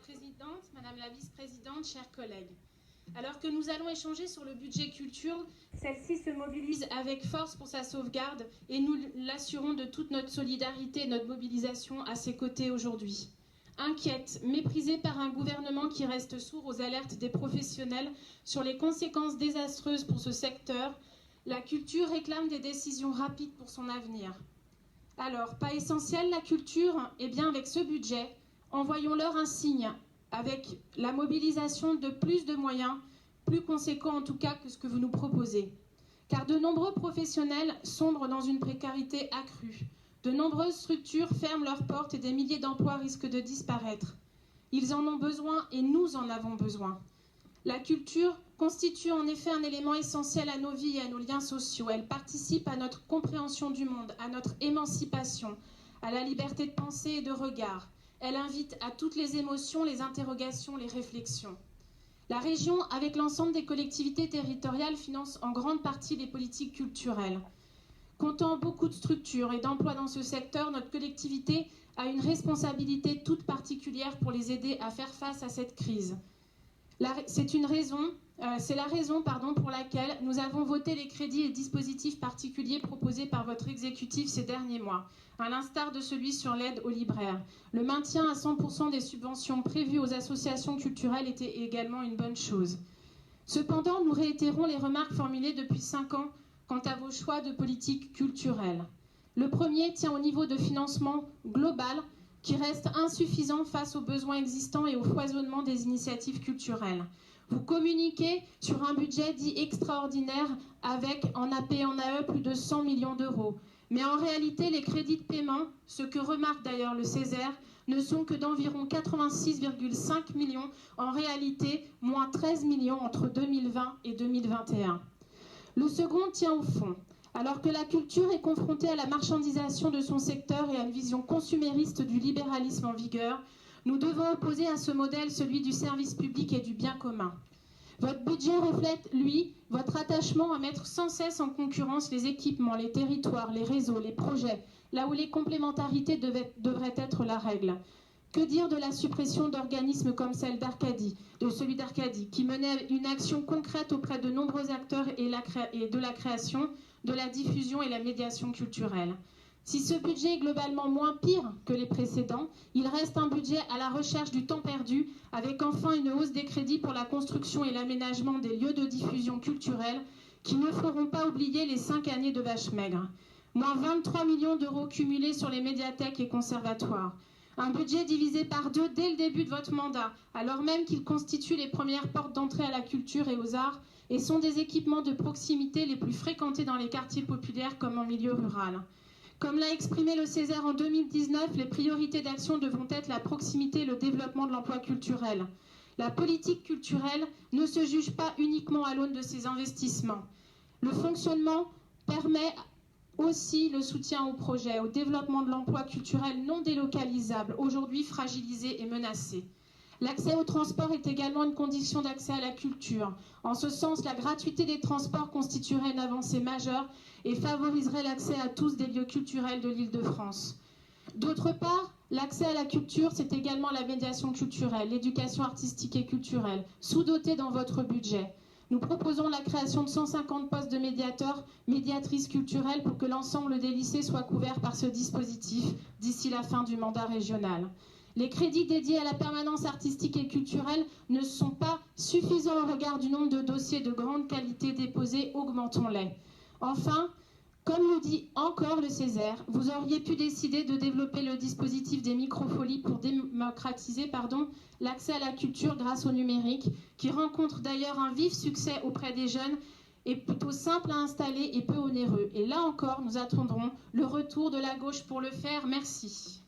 Présidente, Madame la Vice-Présidente, chers collègues. Alors que nous allons échanger sur le budget culture, celle-ci se mobilise avec force pour sa sauvegarde et nous l'assurons de toute notre solidarité et notre mobilisation à ses côtés aujourd'hui. Inquiète, méprisée par un gouvernement qui reste sourd aux alertes des professionnels sur les conséquences désastreuses pour ce secteur, la culture réclame des décisions rapides pour son avenir. Alors, pas essentielle la culture? Eh bien, avec ce budget, envoyons-leur un signe avec la mobilisation de plus de moyens, plus conséquents en tout cas que ce que vous nous proposez. Car de nombreux professionnels sombrent dans une précarité accrue. De nombreuses structures ferment leurs portes et des milliers d'emplois risquent de disparaître. Ils en ont besoin et nous en avons besoin. La culture constitue en effet un élément essentiel à nos vies et à nos liens sociaux. Elle participe à notre compréhension du monde, à notre émancipation, à la liberté de pensée et de regard. Elle invite à toutes les émotions, les interrogations, les réflexions. La région, avec l'ensemble des collectivités territoriales, finance en grande partie les politiques culturelles. Comptant beaucoup de structures et d'emplois dans ce secteur, notre collectivité a une responsabilité toute particulière pour les aider à faire face à cette crise. C'est la raison pour laquelle nous avons voté les crédits et dispositifs particuliers proposés par votre exécutif ces derniers mois, à l'instar de celui sur l'aide aux libraires. Le maintien à 100% des subventions prévues aux associations culturelles était également une bonne chose. Cependant, nous réitérons les remarques formulées depuis 5 ans quant à vos choix de politique culturelle. Le premier tient au niveau de financement global qui reste insuffisant face aux besoins existants et au foisonnement des initiatives culturelles. Vous communiquez sur un budget dit extraordinaire avec en AP et en AE plus de 100 millions d'euros. Mais en réalité, les crédits de paiement, ce que remarque d'ailleurs le Césaire, ne sont que d'environ 86,5 millions, en réalité moins 13 millions entre 2020 et 2021. Le second tient au fond. Alors que la culture est confrontée à la marchandisation de son secteur et à une vision consumériste du libéralisme en vigueur, nous devons opposer à ce modèle celui du service public et du bien commun. Votre budget reflète, lui, votre attachement à mettre sans cesse en concurrence les équipements, les territoires, les réseaux, les projets, là où les complémentarités devraient être la règle. Que dire de la suppression d'organismes comme celui d'Arcadie, qui menait une action concrète auprès de nombreux acteurs et de la création, de la diffusion et la médiation culturelle. Si ce budget est globalement moins pire que les précédents, il reste un budget à la recherche du temps perdu, avec enfin une hausse des crédits pour la construction et l'aménagement des lieux de diffusion culturelle qui ne feront pas oublier les 5 années de vache maigre. Moins 23 millions d'euros cumulés sur les médiathèques et conservatoires. Un budget divisé par 2 dès le début de votre mandat, alors même qu'ils constituent les premières portes d'entrée à la culture et aux arts et sont des équipements de proximité les plus fréquentés dans les quartiers populaires comme en milieu rural. Comme l'a exprimé le Césaire en 2019, les priorités d'action devront être la proximité et le développement de l'emploi culturel. La politique culturelle ne se juge pas uniquement à l'aune de ses investissements. Le fonctionnement permet aussi le soutien au projet, au développement de l'emploi culturel non délocalisable, aujourd'hui fragilisé et menacé. L'accès au transport est également une condition d'accès à la culture. En ce sens, la gratuité des transports constituerait une avancée majeure et favoriserait l'accès à tous des lieux culturels de l'Île-de-France. D'autre part, l'accès à la culture, c'est également la médiation culturelle, l'éducation artistique et culturelle, sous-dotée dans votre budget. Nous proposons la création de 150 postes de médiateurs, médiatrices culturelles pour que l'ensemble des lycées soient couverts par ce dispositif d'ici la fin du mandat régional. Les crédits dédiés à la permanence artistique et culturelle ne sont pas suffisants au regard du nombre de dossiers de grande qualité déposés, augmentons-les. Enfin, comme le dit encore le Césaire, vous auriez pu décider de développer le dispositif des microfolies pour démocratiser l'accès à la culture grâce au numérique, qui rencontre d'ailleurs un vif succès auprès des jeunes, est plutôt simple à installer et peu onéreux. Et là encore, nous attendrons le retour de la gauche pour le faire. Merci.